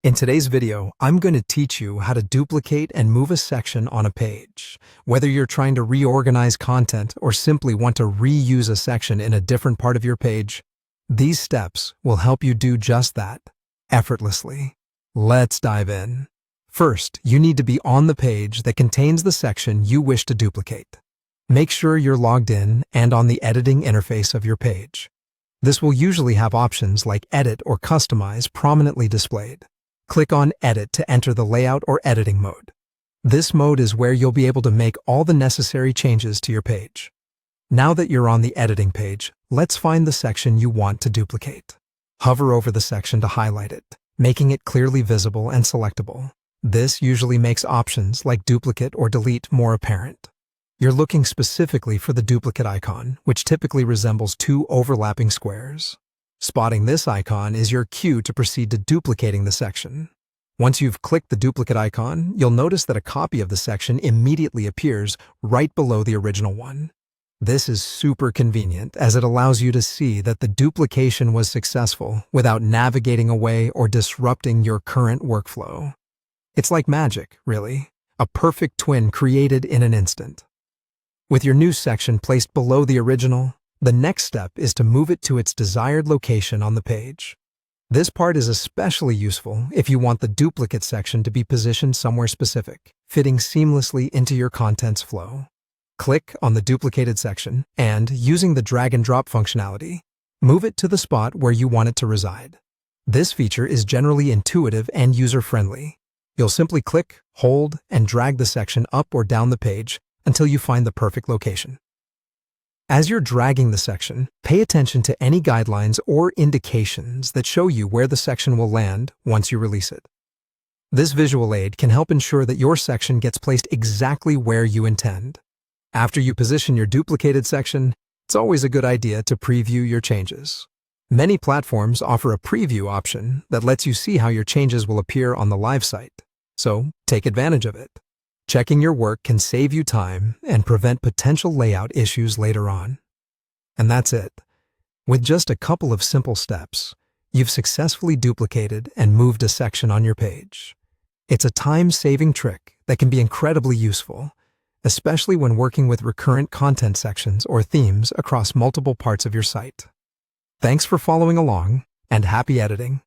In today's video, I'm going to teach you how to duplicate and move a section on a page. Whether you're trying to reorganize content or simply want to reuse a section in a different part of your page, these steps will help you do just that, effortlessly. Let's dive in. First, you need to be on the page that contains the section you wish to duplicate. Make sure you're logged in and on the editing interface of your page. This will usually have options like Edit or Customize prominently displayed. Click on Edit to enter the layout or editing mode. This mode is where you'll be able to make all the necessary changes to your page. Now that you're on the editing page, let's find the section you want to duplicate. Hover over the section to highlight it, making it clearly visible and selectable. This usually makes options like duplicate or delete more apparent. You're looking specifically for the duplicate icon, which typically resembles two overlapping squares. Spotting this icon is your cue to proceed to duplicating the section. Once you've clicked the duplicate icon, you'll notice that a copy of the section immediately appears right below the original one. This is super convenient as it allows you to see that the duplication was successful without navigating away or disrupting your current workflow. It's like magic, really. A perfect twin created in an instant. With your new section placed below the original, the next step is to move it to its desired location on the page. This part is especially useful if you want the duplicate section to be positioned somewhere specific, fitting seamlessly into your content's flow. Click on the duplicated section and, using the drag and drop functionality, move it to the spot where you want it to reside. This feature is generally intuitive and user-friendly. You'll simply click, hold, and drag the section up or down the page until you find the perfect location. As you're dragging the section, pay attention to any guidelines or indications that show you where the section will land once you release it. This visual aid can help ensure that your section gets placed exactly where you intend. After you position your duplicated section, it's always a good idea to preview your changes. Many platforms offer a preview option that lets you see how your changes will appear on the live site, so take advantage of it. Checking your work can save you time and prevent potential layout issues later on. And that's it. With just a couple of simple steps, you've successfully duplicated and moved a section on your page. It's a time-saving trick that can be incredibly useful, especially when working with recurrent content sections or themes across multiple parts of your site. Thanks for following along, and happy editing.